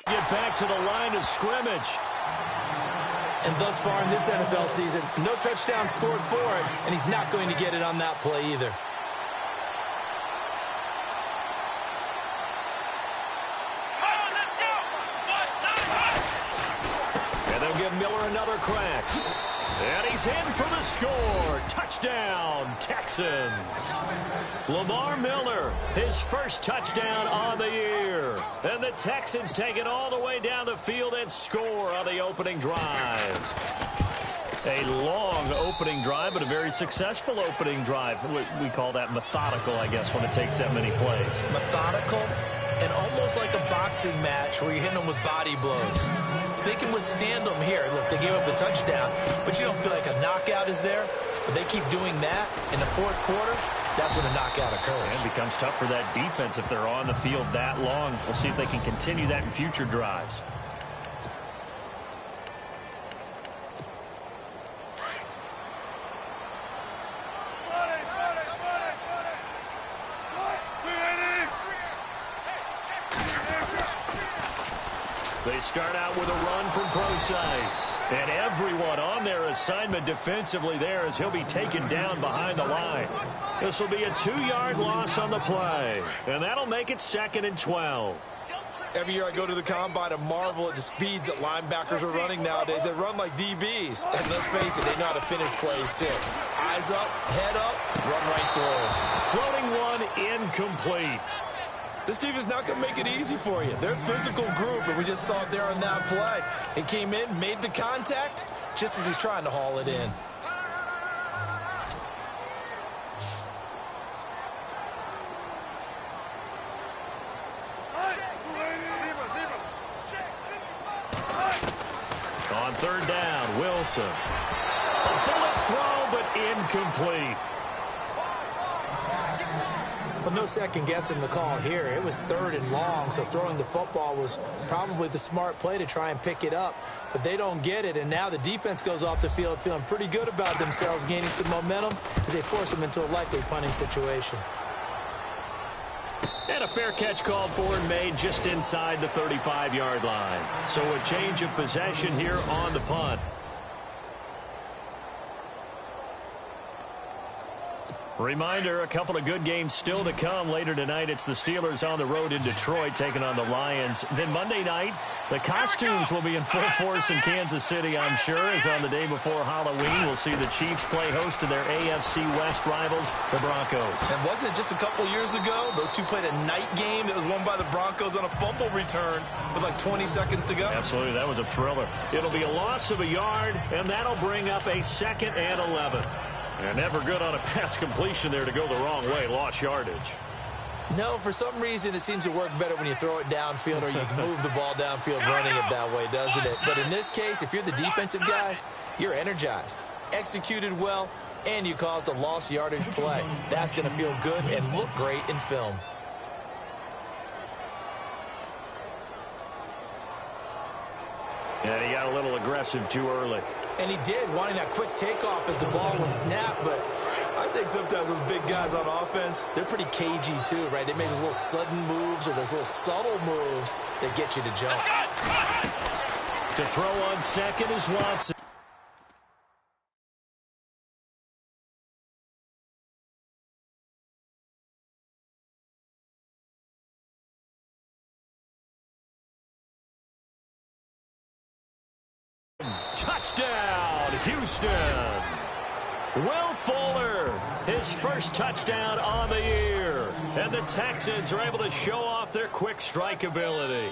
Get back to the line of scrimmage. And thus far in this NFL season, no touchdown scored for it, and he's not going to get it on that play either. And they'll give Miller another crack. And he's in for the score. Touchdown, Texans. Lamar Miller, his first touchdown on the year. And the Texans take it all the way down the field and score on the opening drive. A long opening drive, but a very successful opening drive. We call that methodical, I guess, when it takes that many plays. Methodical and almost like a boxing match where you're hitting them with body blows. They can withstand them here. Look, they gave up the touchdown, but you don't feel like a knockout is there. But they keep doing that in the fourth quarter. That's when the knockout occurs. And it becomes tough for that defense if they're on the field that long. We'll see if they can continue that in future drives. They start out with a run from Procise. And everyone on their assignment defensively there as he'll be taken down behind the line. This will be a 2-yard loss on the play. And that'll make it 2nd and 12. Every year I go to the combine and marvel at the speeds that linebackers are running nowadays. They run like DBs. And let's face it, they know how to finish plays too. Eyes up, head up, run right through. Floating one, incomplete. This team is not going to make it easy for you. They're a physical group, and we just saw it there on that play. He came in, made the contact, just as he's trying to haul it in. On 3rd down, Wilson. A bullet throw, but incomplete. Well, no second guessing the call here. It was 3rd and long, so throwing the football was probably the smart play to try and pick it up. But they don't get it, and now the defense goes off the field feeling pretty good about themselves, gaining some momentum as they force them into a likely punting situation. And a fair catch called for and made just inside the 35-yard line. So a change of possession here on the punt. Reminder, a couple of good games still to come. Later tonight, it's the Steelers on the road in Detroit taking on the Lions. Then Monday night, the costumes will be in full force in Kansas City, I'm sure, as on the day before Halloween, we'll see the Chiefs play host to their AFC West rivals, the Broncos. And wasn't it just a couple years ago, those two played a night game that was won by the Broncos on a fumble return with like 20 seconds to go? Absolutely, that was a thriller. It'll be a loss of a yard, and that'll bring up a 2nd and 11. And never good on a pass completion there to go the wrong way. Lost yardage. No, for some reason it seems to work better when you throw it downfield or you can move the ball downfield running it that way, doesn't it? But in this case, if you're the defensive guys, you're energized, executed well, and you caused a lost yardage play. That's going to feel good and look great in film. Yeah, he got a little aggressive too early. And he did, wanting that quick takeoff as the ball was snapped. But I think sometimes those big guys on offense, they're pretty cagey too, right? They make those little sudden moves or those little subtle moves that get you to jump. To throw on 2nd is Watson. Touchdown, Houston. Will Fuller, his first touchdown on the year. And the Texans are able to show off their quick strike ability.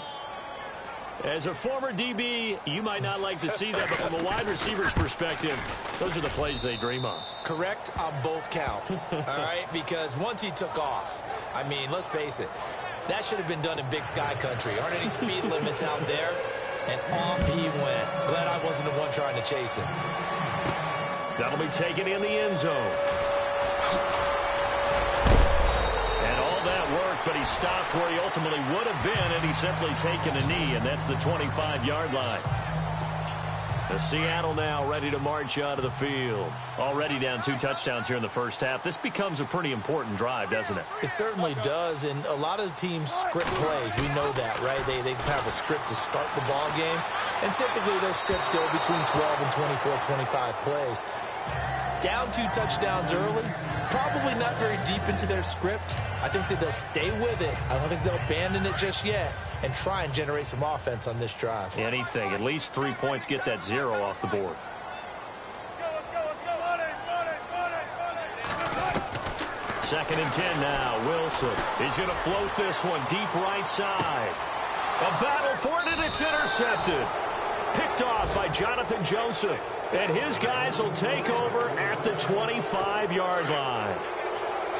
As a former DB, you might not like to see that, but from a wide receiver's perspective, those are the plays they dream of. Correct on both counts, all right? Because once he took off, I mean, let's face it, that should have been done in Big Sky country. Aren't any speed limits out there? And off he went. Glad I wasn't the one trying to chase him. That'll be taken in the end zone. And all that worked, but he stopped where he ultimately would have been, and he's simply taken a knee, and that's the 25-yard line. Seattle now ready to march out of the field. Already down 2 touchdowns here in the first half. This becomes a pretty important drive, doesn't it? It certainly does, and a lot of the teams script plays. We know that, right? They have a script to start the ball game, and typically those scripts go between 12 and 24, 25 plays. Down 2 touchdowns early, probably not very deep into their script. I think that they'll stay with it. I don't think they'll abandon it just yet and try and generate some offense on this drive. Anything. At least 3 points, get that 0 off the board. Second and 10 now. Wilson. He's going to float this one deep right side. A battle for it, and it's intercepted. Picked off by Jonathan Joseph. And his guys will take over at the 25-yard line.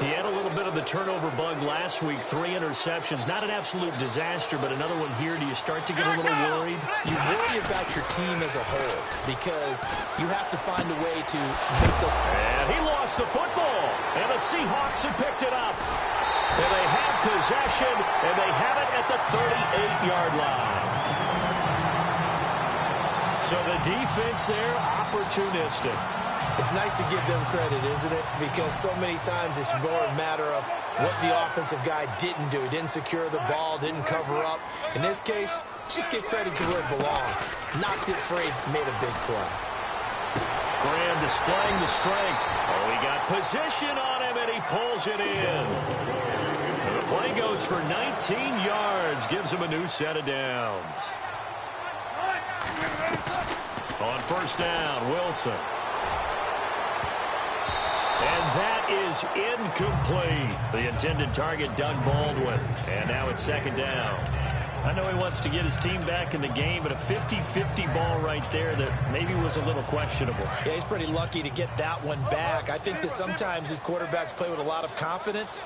He had a little bit of the turnover bug last week, 3 interceptions. Not an absolute disaster, but another one here. Do you start to get a little worried? You worry about your team as a whole because you have to find a way to make the... And he lost the football, and the Seahawks have picked it up. And they have possession, and they have it at the 38-yard line. So the defense there, opportunistic. It's nice to give them credit, isn't it? Because so many times it's more a matter of what the offensive guy didn't do. He didn't secure the ball, didn't cover up. In this case, just give credit to where it belongs. Knocked it free, made a big play. Graham displaying the strength. Oh, he got position on him, and he pulls it in. And the play goes for 19 yards, gives him a new set of downs. On first down, Wilson. And that is incomplete. The intended target, Doug Baldwin. And now it's second down. I know he wants to get his team back in the game, but a 50-50 ball right there that maybe was a little questionable. Yeah, he's pretty lucky to get that one back. I think that sometimes his quarterbacks play with a lot of confidence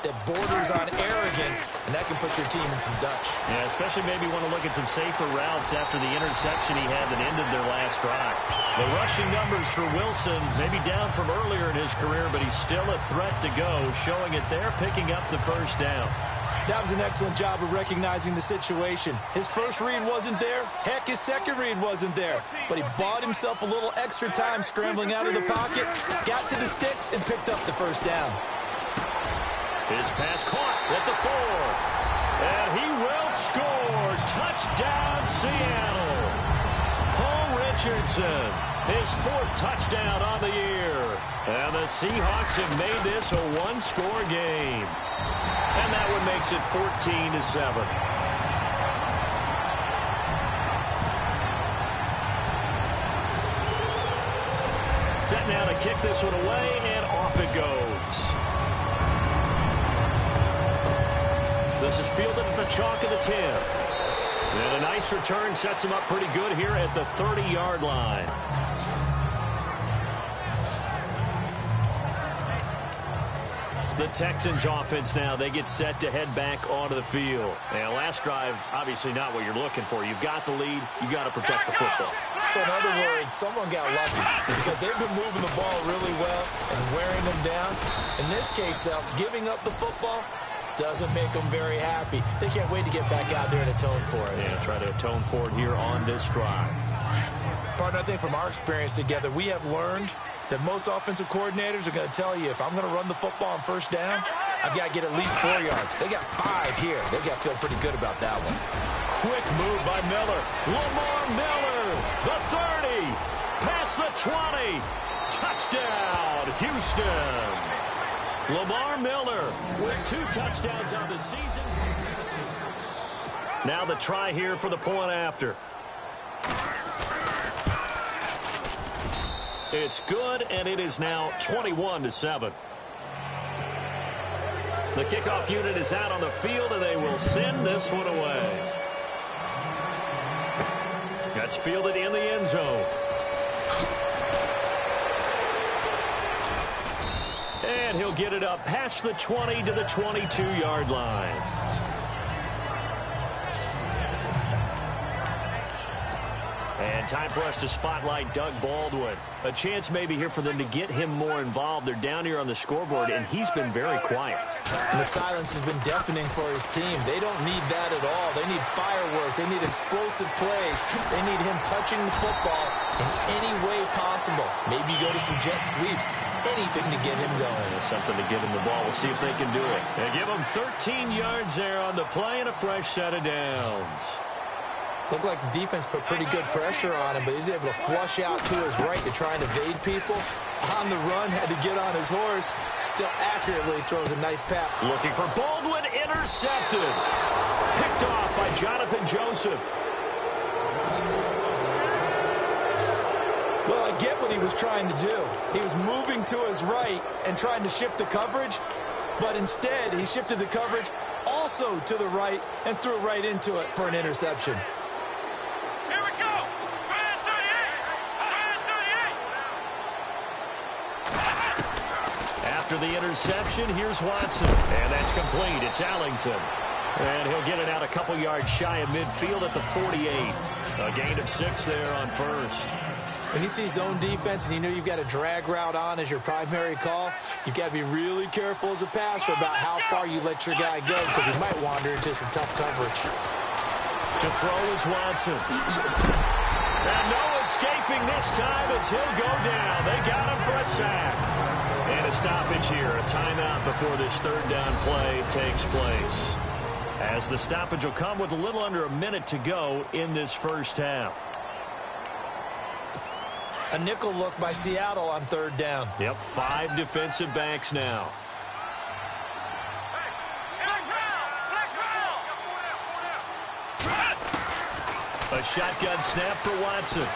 that borders on arrogance, and that can put your team in some Dutch. Yeah, especially maybe want to look at some safer routes after the interception he had that ended their last drive. The rushing numbers for Wilson, maybe down from earlier in his career, but he's still a threat to go, showing it there, picking up the first down. That was an excellent job of recognizing the situation. His first read wasn't there. Heck, his second read wasn't there. But he bought himself a little extra time scrambling out of the pocket, got to the sticks, and picked up the first down. His pass caught at the 4. And he will score. Touchdown, Seattle. Paul Richardson, his 4th touchdown on the year. And the Seahawks have made this a 1-score game. And that one makes it 14-7. Set now to kick this one away, and off it goes. This is fielded at the chalk of the 10. And a nice return sets him up pretty good here at the 30-yard line. The Texans offense now, they get set to head back onto the field. And last drive, obviously not what you're looking for. You've got the lead. You've got to protect the football. So in other words, someone got lucky because they've been moving the ball really well and wearing them down. In this case, though, giving up the football doesn't make them very happy. They can't wait to get back out there and atone for it. Yeah, try to atone for it here on this drive. Partner, I think from our experience together, we have learned that most offensive coordinators are going to tell you, if I'm going to run the football on first down, I've got to get at least 4 yards. They got 5 here. They've got to feel pretty good about that one. Quick move by Miller. Lamar Miller, the 30, past the 20. Touchdown, Houston. Lamar Miller with 2 touchdowns on the season. Now the try here for the point after. It's good, and it is now 21-7. The kickoff unit is out on the field, and they will send this one away. That's fielded in the end zone. And he'll get it up past the 20 to the 22-yard line. And time for us to spotlight Doug Baldwin. A chance maybe here for them to get him more involved. They're down here on the scoreboard, and he's been very quiet. And the silence has been deafening for his team. They don't need that at all. They need fireworks. They need explosive plays. They need him touching the football in any way possible. Maybe go to some jet sweeps. Anything to get him going. Something to give him the ball. We'll see if they can do it. They give him 13 yards there on the play and a fresh set of downs. Looked like the defense put pretty good pressure on him, but he's able to flush out to his right to try and evade people. On the run, had to get on his horse. Still accurately throws a nice pass. Looking for Baldwin, intercepted. Picked off by Jonathan Joseph. Well, I get what he was trying to do. He was moving to his right and trying to shift the coverage, but instead he shifted the coverage also to the right and threw right into it for an interception. Here we go. Brand 38. After the interception, here's Watson. And that's complete. It's Allington. And he'll get it out a couple yards shy of midfield at the 48. A gain of 6 there on first. When you see zone defense and you know you've got a drag route on as your primary call, you've got to be really careful as a passer about how far you let your guy go because he might wander into some tough coverage. To throw is Watson. And no escaping this time as he'll go down. They got him for a sack. And a stoppage here, a timeout before this third down play takes place. As the stoppage will come with a little under a minute to go in this first half. A nickel look by Seattle on third down. Yep, 5 defensive backs now. A shotgun snap for Watson.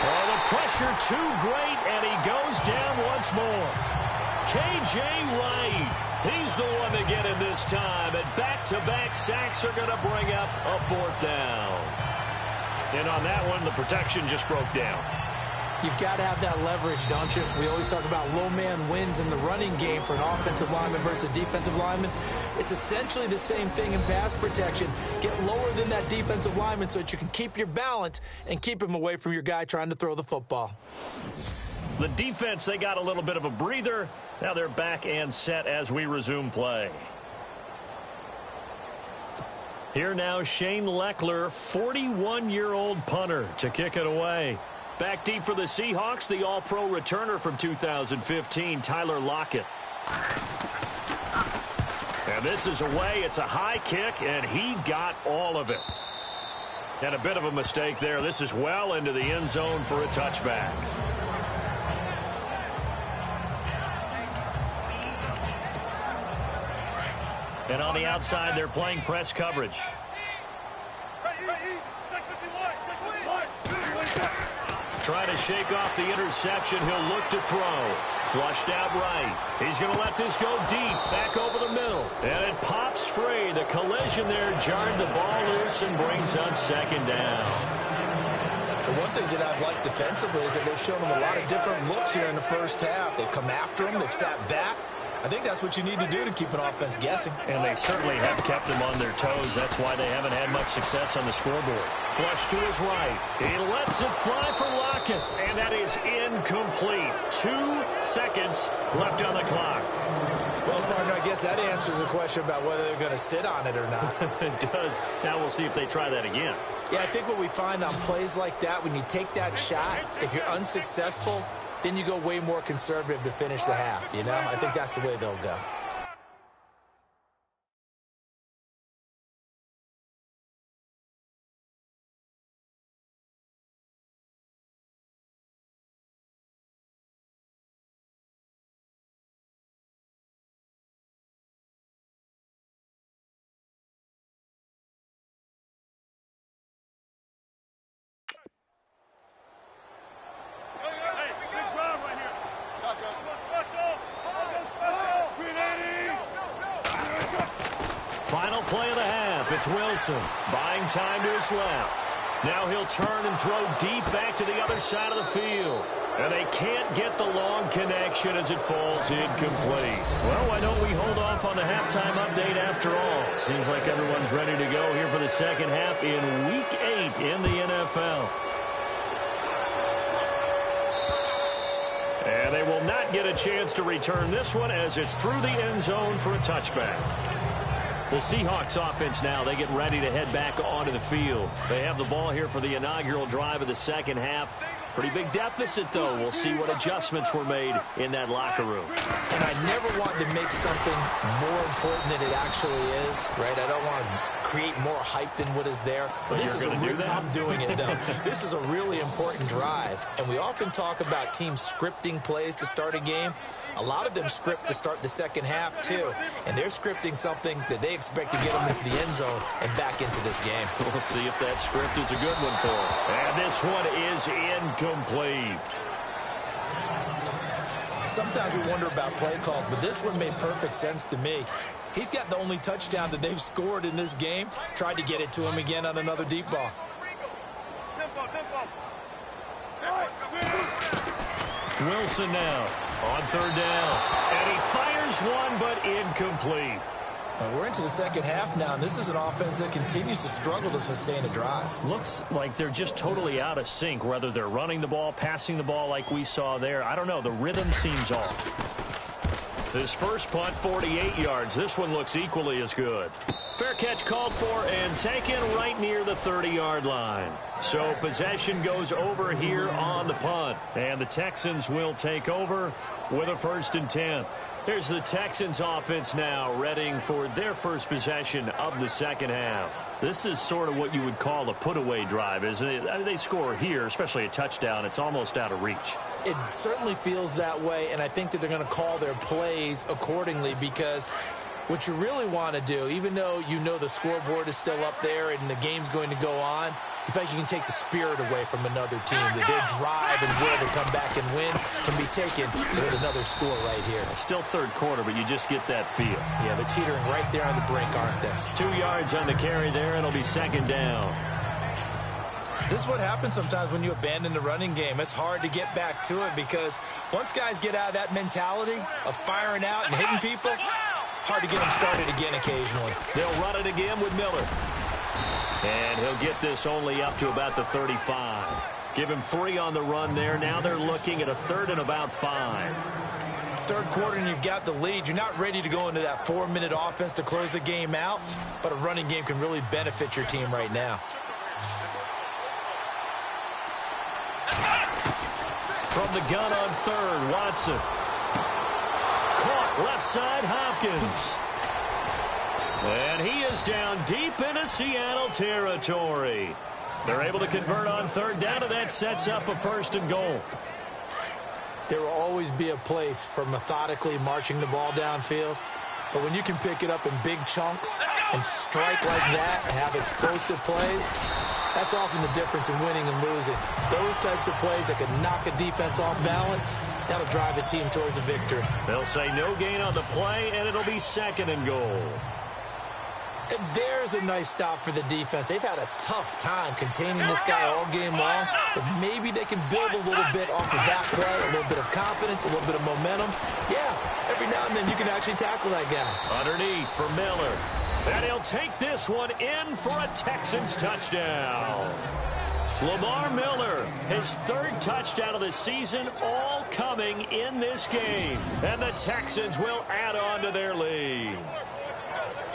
Oh, the pressure too great, and he goes down once more. K.J. Wright, he's the one to get him this time, and back-to-back sacks are going to bring up a 4th down. And on that one, the protection just broke down. You've got to have that leverage, don't you? We always talk about low man wins in the running game for an offensive lineman versus a defensive lineman. It's essentially the same thing in pass protection. Get lower than that defensive lineman so that you can keep your balance and keep him away from your guy trying to throw the football. The defense, they got a little bit of a breather. Now they're back and set as we resume play. Here now, Shane Leckler, 41-year-old punter, to kick it away. Back deep for the Seahawks, the All-Pro returner from 2015, Tyler Lockett. And this is away. It's a high kick, and he got all of it. And a bit of a mistake there. This is well into the end zone for a touchback. And on the outside, they're playing press coverage. Trying to shake off the interception. He'll look to throw. Flushed out right. He's going to let this go deep. Back over the middle. And it pops free. The collision there jarred the ball loose and brings up 2nd down. The one thing that I've liked defensively is that they've shown them a lot of different looks here in the first half. They've come after him. They've sat back. I think that's what you need to do to keep an offense guessing. And they certainly have kept them on their toes. That's why they haven't had much success on the scoreboard. Flush to his right. He lets it fly for Lockett. And that is incomplete. 2 seconds left on the clock. Well, partner, I guess that answers the question about whether they're going to sit on it or not. It does. Now we'll see if they try that again. Yeah, I think what we find on plays like that, when you take that shot, if you're unsuccessful, then you go way more conservative to finish the half, you know? I think that's the way they'll go. Final play of the half. It's Wilson buying time to his left. Now he'll turn and throw deep back to the other side of the field. And they can't get the long connection as it falls incomplete. Well, why don't we hold off on the halftime update after all? Seems like everyone's ready to go here for the second half in Week 8 in the NFL. And they will not get a chance to return this one as it's through the end zone for a touchback. The Seahawks offense now, they get ready to head back onto the field. They have the ball here for the inaugural drive of the second half. Pretty big deficit, though. We'll see what adjustments were made in that locker room. And I never want to make something more important than it actually is, right? I don't want to create more hype than what is there. But this is I'm doing it, though. This is a really important drive. And we often talk about teams scripting plays to start a game. A lot of them script to start the second half, too. And they're scripting something that they expect to get them into the end zone and back into this game. We'll see if that script is a good one for them. And this one is incomplete. Sometimes we wonder about play calls, but this one made perfect sense to me. He's got the only touchdown that they've scored in this game. Tried to get it to him again on another deep ball. Wilson now on third down. And he fires one, but incomplete. We're into the second half now, and this is an offense that continues to struggle to sustain a drive. Looks like they're just totally out of sync, whether they're running the ball, passing the ball like we saw there. I don't know. The rhythm seems off. His first punt, 48 yards. This one looks equally as good. Fair catch called for and taken right near the 30-yard line. So possession goes over here on the punt. And the Texans will take over with a 1st and 10. Here's the Texans offense now, readying for their first possession of the second half. This is sort of what you would call a put-away drive, isn't it? I mean, they score here, especially a touchdown. It's almost out of reach. It certainly feels that way, and I think that they're going to call their plays accordingly, because what you really want to do, even though you know the scoreboard is still up there and the game's going to go on, you think you can take the spirit away from another team, that their drive and will to come back and win can be taken with another score right here. Still third quarter, but you just get that feel. Yeah, they're teetering right there on the brink, aren't they? 2 yards on the carry there, and it'll be second down. This is what happens sometimes when you abandon the running game. It's hard to get back to it, because once guys get out of that mentality of firing out and hitting people, hard to get them started again occasionally. They'll run it again with Miller. And he'll get this only up to about the 35. Give him 3 on the run there. Now they're looking at a 3rd and about 5. Third quarter and you've got the lead. You're not ready to go into that 4-minute offense to close the game out, but a running game can really benefit your team right now. From the gun on 3rd, Watson. Caught left side, Hopkins. And he is down deep into Seattle territory. They're able to convert on 3rd down, and that sets up a 1st and goal. There will always be a place for methodically marching the ball downfield. But when you can pick it up in big chunks and strike like that and have explosive plays, that's often the difference in winning and losing. Those types of plays that can knock a defense off balance, that'll drive a team towards a victory. They'll say no gain on the play, and it'll be 2nd and goal. And there's a nice stop for the defense. They've had a tough time containing this guy all game long, but maybe they can build a little bit off of that play, a little bit of confidence, a little bit of momentum. Yeah, every now and then you can actually tackle that guy. Underneath for Miller. And he'll take this one in for a Texans touchdown. Lamar Miller, his 3rd touchdown of the season, all coming in this game. And the Texans will add on to their lead.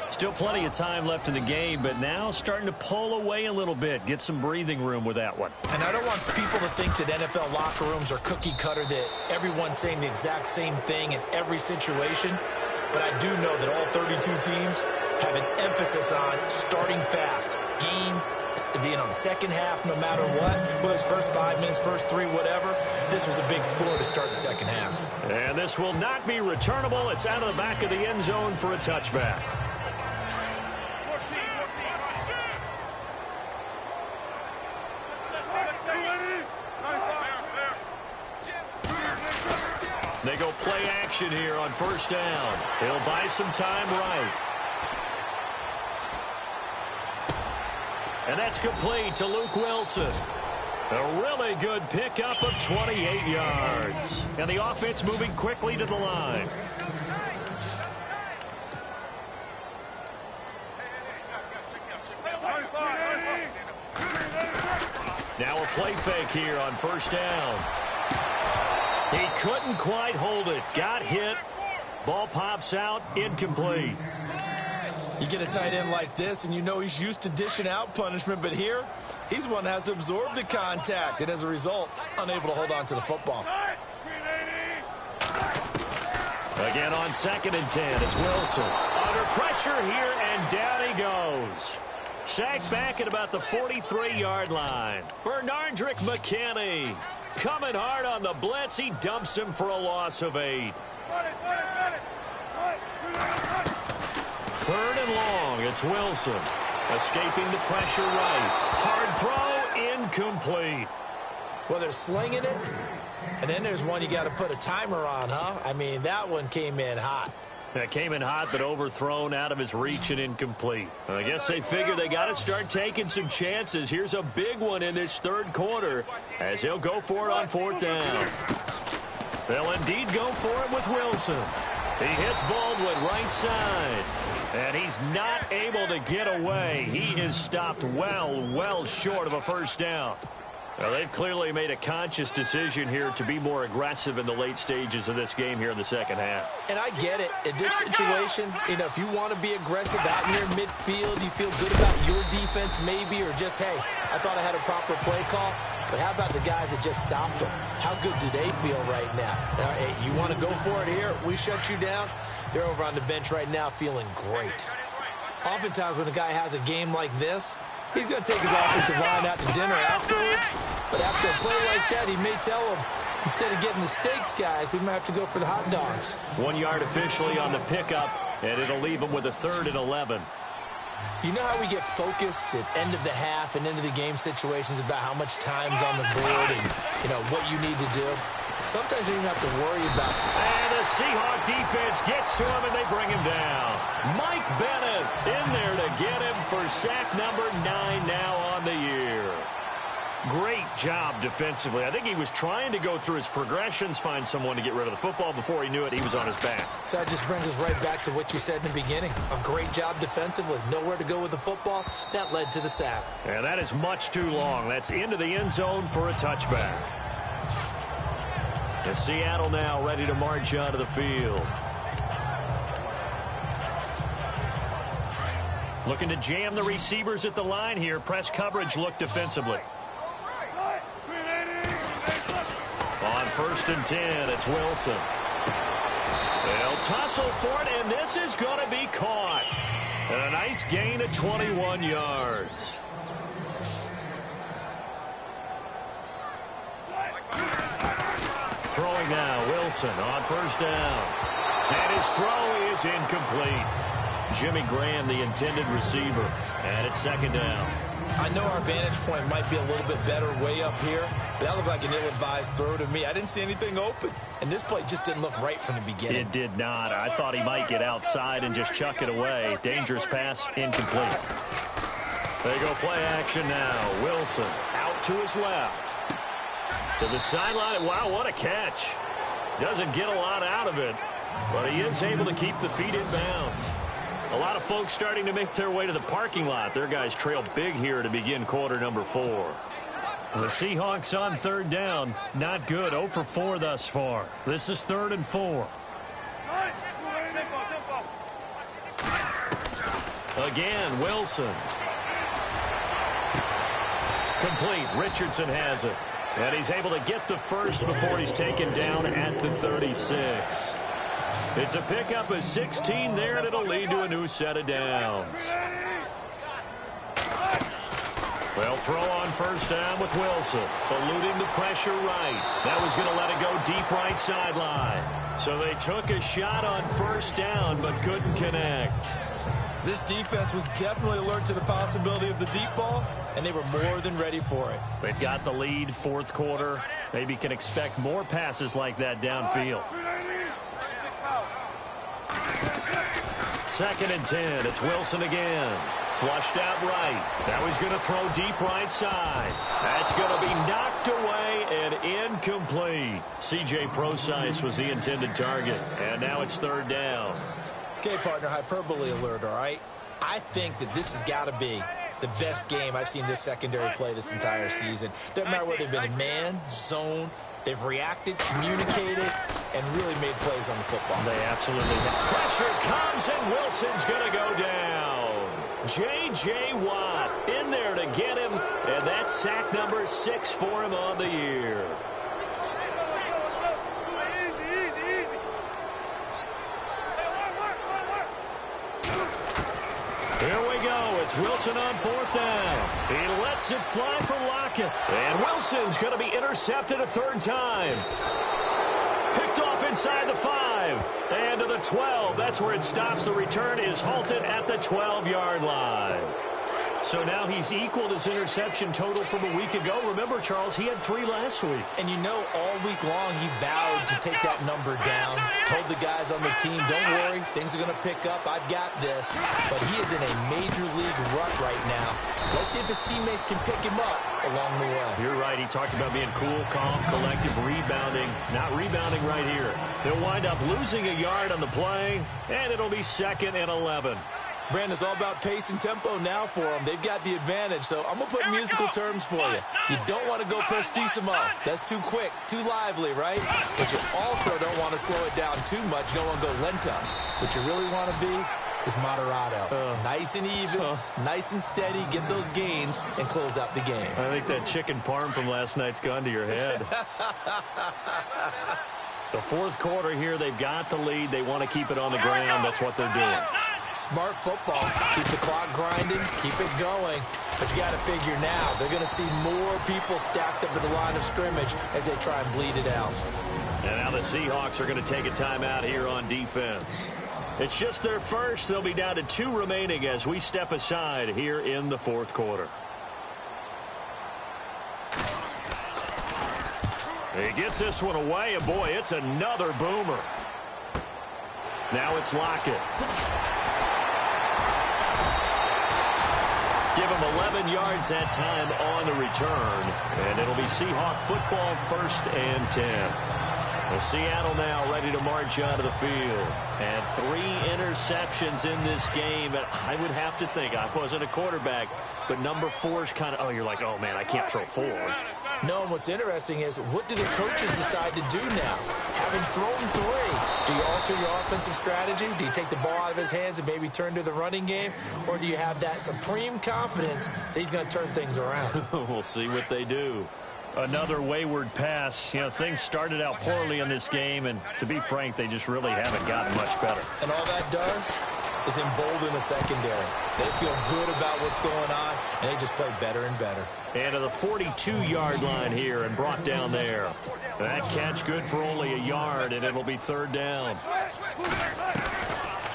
Still plenty of time left in the game, but now starting to pull away a little bit. Get some breathing room with that one. And I don't want people to think that NFL locker rooms are cookie cutter, that everyone's saying the exact same thing in every situation. But I do know that all 32 teams have an emphasis on starting fast. Game, the second half, no matter what. Whether it's first 5 minutes, first 3, whatever. This was a big score to start the second half. And this will not be returnable. It's out of the back of the end zone for a touchback. They go play action here on 1st down. He'll buy some time right. And that's complete to Luke Wilson. A really good pickup of 28 yards. And the offense moving quickly to the line. Now a play fake here on 1st down. He couldn't quite hold it. Got hit. Ball pops out. Incomplete. You get a tight end like this, and you know he's used to dishing out punishment, but here, he's the one that has to absorb the contact, and as a result, unable to hold on to the football. Again on 2nd and 10, it's Wilson. Under pressure here, and down he goes. Sacked back at about the 43-yard line. Bernardrick McKinney coming hard on the blitz. He dumps him for a loss of 8. 3rd and long, it's Wilson. Escaping the pressure right. Hard throw, incomplete. Well, they're slinging it, and then there's one you got to put a timer on, huh? I mean, that one came in hot. That came in hot, but overthrown, out of his reach, and incomplete. I guess they figure they got to start taking some chances. Here's a big one in this 3rd quarter as he'll go for it on 4th down. They'll indeed go for it with Wilson. He hits Baldwin right side, and he's not able to get away. He is stopped well short of a 1st down. Well, they've clearly made a conscious decision here to be more aggressive in the late stages of this game here in the 2nd half. And I get it. In this situation, you know, if you want to be aggressive out near midfield, you feel good about your defense maybe, or just, hey, I thought I had a proper play call. But how about the guys that just stopped them? How good do they feel right now? Hey, you want to go for it here? We shut you down. They're over on the bench right now feeling great. Oftentimes when a guy has a game like this, he's going to take his offensive line out to dinner afterwards. But after a play like that, he may tell them, instead of getting the steaks, guys, we might have to go for the hot dogs. 1 yard officially on the pickup, and it'll leave him with a 3rd and 11. You know how we get focused at end of the half and end of the game situations about how much time's on the board and, you know, what you need to do? Sometimes you don't have to worry about it. And the Seahawk defense gets to him, and they bring him down. Mike Bennett in there to get him for sack number 9 now on the year. Great job defensively. I think he was trying to go through his progressions, find someone to get rid of the football. Before he knew it, he was on his back. So that just brings us right back to what you said in the beginning. A great job defensively. Nowhere to go with the football. That led to the sack. And that is much too long. That's into the end zone for a touchback. And Seattle now ready to march onto the field. Looking to jam the receivers at the line here. Press coverage look defensively. On 1st and 10, it's Wilson. They'll tussle for it, and this is going to be caught. And a nice gain of 21 yards. Throwing now, Wilson on 1st down. And his throw is incomplete. Jimmy Graham, the intended receiver. And it's 2nd down. I know our vantage point might be a little bit better way up here, but that looked like an ill-advised throw to me. I didn't see anything open, and this play just didn't look right from the beginning. It did not. I thought he might get outside and just chuck it away. Dangerous pass, incomplete. They go play action now. Wilson out to his left. To the sideline. Wow, what a catch. Doesn't get a lot out of it, but he is able to keep the feet in bounds. A lot of folks starting to make their way to the parking lot. Their guys trail big here to begin quarter number 4. The Seahawks on 3rd down. Not good. 0 for 4 thus far. This is 3rd and 4. Again, Wilson. Complete. Richardson has it. And he's able to get the first before he's taken down at the 36. It's a pickup of 16 there, and it'll lead to a new set of downs. They'll throw on 1st down with Wilson, eluding the pressure right. That was going to let it go deep right sideline. So they took a shot on 1st down, but couldn't connect. This defense was definitely alert to the possibility of the deep ball, and they were more than ready for it. They've got the lead, 4th quarter. Maybe can expect more passes like that downfield. 2nd and 10. It's Wilson again. Flushed out right. Now he's going to throw deep right side. That's going to be knocked away and incomplete. C.J. Prosise was the intended target. And now it's 3rd down. Okay, partner, hyperbole alert, all right? I think that this has got to be the best game I've seen this secondary play this entire season. Doesn't matter whether they've been in man, zone, they've reacted, communicated, and really made plays on the football. They absolutely have. Pressure comes, and Wilson's going to go down. J.J. Watt in there to get him, and that's sack number 6 for him on the year. Here we go. It's Wilson on 4th down. He lets it fly for Lockett. And Wilson's going to be intercepted a 3rd time. Picked off inside the 5. And to the 12. That's where it stops. The return is halted at the 12-yard line. So now he's equaled his interception total from a week ago. Remember, Charles, he had 3 last week. And you know, all week long he vowed to take that number down. Told the guys on the team, don't worry, things are going to pick up. I've got this. But he is in a major league rut right now. Let's see if his teammates can pick him up along the way. You're right. He talked about being cool, calm, collective, rebounding. Not rebounding right here. He'll wind up losing a yard on the play, and it'll be 2nd and 11. Brandon, it's all about pace and tempo now for them. They've got the advantage, so I'm going to put musical terms for you. You don't want to go prestissimo. That's too quick, too lively, right? But you also don't want to slow it down too much. You don't want to go lento. What you really want to be is moderato. Nice and even, nice and steady, get those gains, and close out the game. I think that chicken parm from last night's gone to your head. The 4th quarter here, they've got the lead. They want to keep it on the ground. That's what they're doing. Smart football. Keep the clock grinding. Keep it going. But you got to figure now, they're going to see more people stacked up at the line of scrimmage as they try and bleed it out. And now the Seahawks are going to take a timeout here on defense. It's just their first. They'll be down to 2 remaining as we step aside here in the 4th quarter. He gets this one away, and boy, it's another boomer. Now it's Lockett. Give him 11 yards that time on the return. And it'll be Seahawk football, 1st and 10. Well, Seattle now ready to march out of the field. And 3 interceptions in this game. And I would have to think, I wasn't a quarterback, but number 4 is kind of, you're like, oh, man, I can't throw 4. No, and what's interesting is, what do the coaches decide to do now? Having thrown 3, do you alter your offensive strategy? Do you take the ball out of his hands and maybe turn to the running game? Or do you have that supreme confidence that he's going to turn things around? We'll see what they do. Another wayward pass. You know, things started out poorly in this game, and to be frank, they just really haven't gotten much better. And all that does is embolden the secondary. They feel good about what's going on, and they just play better and better. And to the 42-yard line here and brought down there. That catch good for only a yard, and it'll be 3rd down.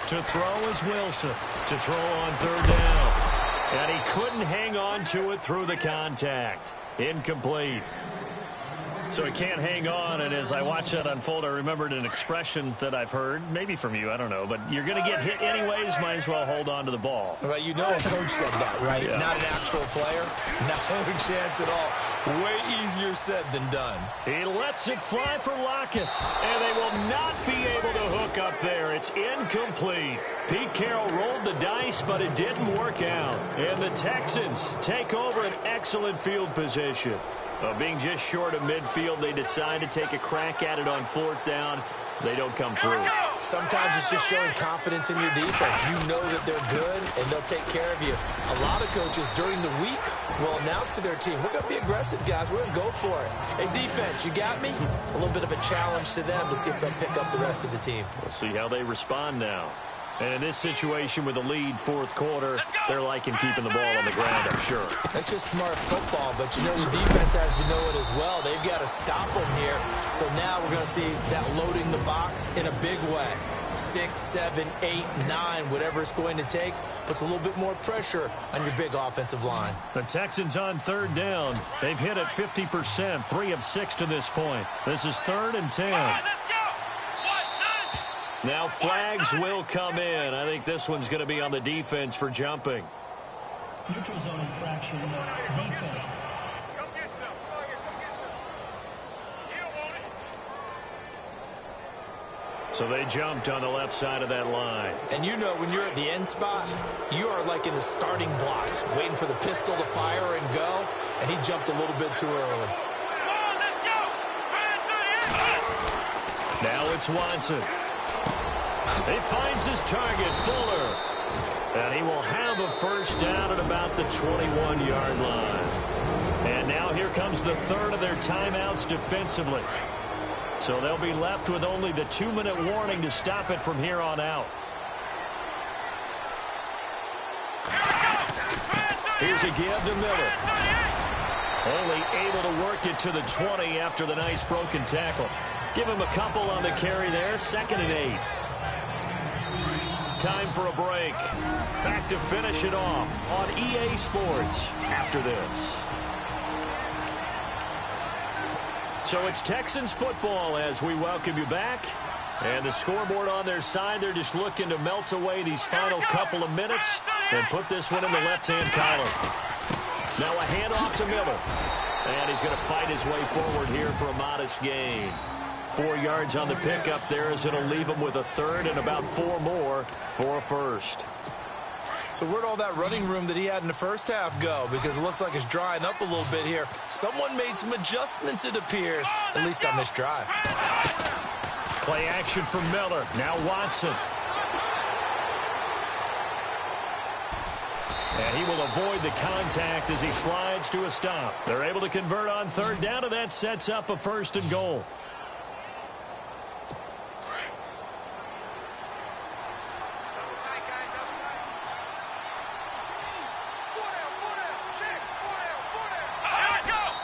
To throw is Wilson. To throw on 3rd down. And he couldn't hang on to it through the contact. Incomplete. So he can't hang on, and as I watch that unfold, I remembered an expression that I've heard, maybe from you, I don't know, but you're going to get hit anyways, might as well hold on to the ball. Well, you know a coach said that, right? Yeah. Not an actual player. No chance at all. Way easier said than done. He lets it fly for Lockett, and they will not be able to hook up there. It's incomplete. Pete Carroll rolled the dice, but it didn't work out. And the Texans take over an excellent field position. Being just short of midfield, they decide to take a crack at it on 4th down. They don't come through. Sometimes it's just showing confidence in your defense. You know that they're good, and they'll take care of you. A lot of coaches during the week will announce to their team, we're going to be aggressive, guys. We're going to go for it. Hey, defense, you got me? A little bit of a challenge to them to see if they'll pick up the rest of the team. We'll see how they respond now. And in this situation with a lead 4th quarter, they're liking keeping the ball on the ground, I'm sure. That's just smart football, but you know the defense has to know it as well. They've got to stop them here. So now we're going to see that loading the box in a big way. 6, 7, 8, 9, whatever it's going to take, puts a little bit more pressure on your big offensive line. The Texans on 3rd down. They've hit it 50%, 3 of 6 to this point. This is 3rd and 10. Now flags will come in. I think this one's going to be on the defense for jumping. Neutral zone infraction, defense. So they jumped on the left side of that line. And you know when you're at the end spot, you are like in the starting blocks, waiting for the pistol to fire and go, and he jumped a little bit too early. Now it's Watson. He finds his target, Fuller. And he will have a first down at about the 21-yard line. And now here comes the third of their timeouts defensively. So they'll be left with only the 2-minute warning to stop it from here on out. Here's a give to Miller. Only able to work it to the 20 after the nice broken tackle. Give him a couple on the carry there. 2nd and 8. Time for a break. Back to finish it off on EA Sports after this. So it's Texans football as we welcome you back. And the scoreboard on their side, they're just looking to melt away these final couple of minutes and put this one in the left-hand column. Now a handoff to Miller. And he's going to fight his way forward here for a modest gain. 4 yards on the pickup there as it'll leave him with a third and about 4 more for a first. So where'd all that running room that he had in the first half go? Because it looks like it's drying up a little bit here. Someone made some adjustments, it appears, at least on this drive. Play action from Miller. Now Watson. And he will avoid the contact as he slides to a stop. They're able to convert on third down, and that sets up a 1st and goal.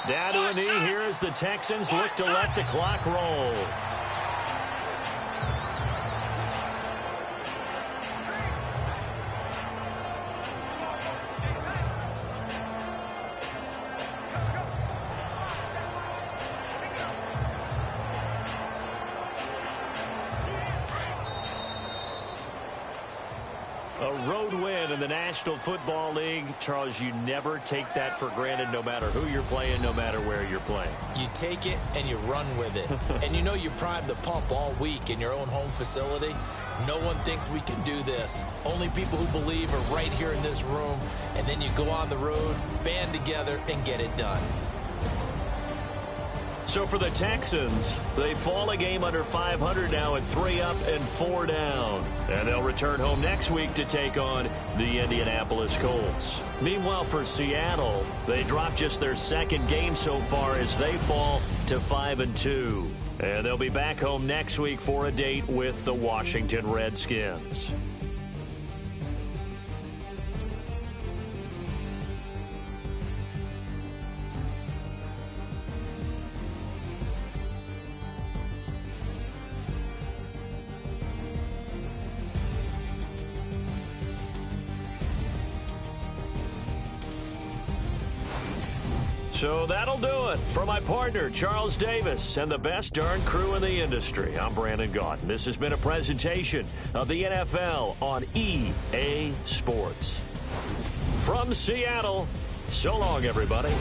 Down to a knee here as the Texans look to let the clock roll. A road win in the National Football League. Charles, you never take that for granted no matter who you're playing, no matter where you're playing. You take it and you run with it. And you know you primed the pump all week in your own home facility. No one thinks we can do this. Only people who believe are right here in this room. And then you go on the road, band together, and get it done. So for the Texans, they fall a game under 500 now at 3 up and 4 down. And they'll return home next week to take on the Indianapolis Colts. Meanwhile, for Seattle, they drop just their 2nd game so far as they fall to 5-2. And they'll be back home next week for a date with the Washington Redskins. So that'll do it for my partner, Charles Davis, and the best darn crew in the industry. I'm Brandon Gaudin. This has been a presentation of the NFL on EA Sports. From Seattle, so long, everybody.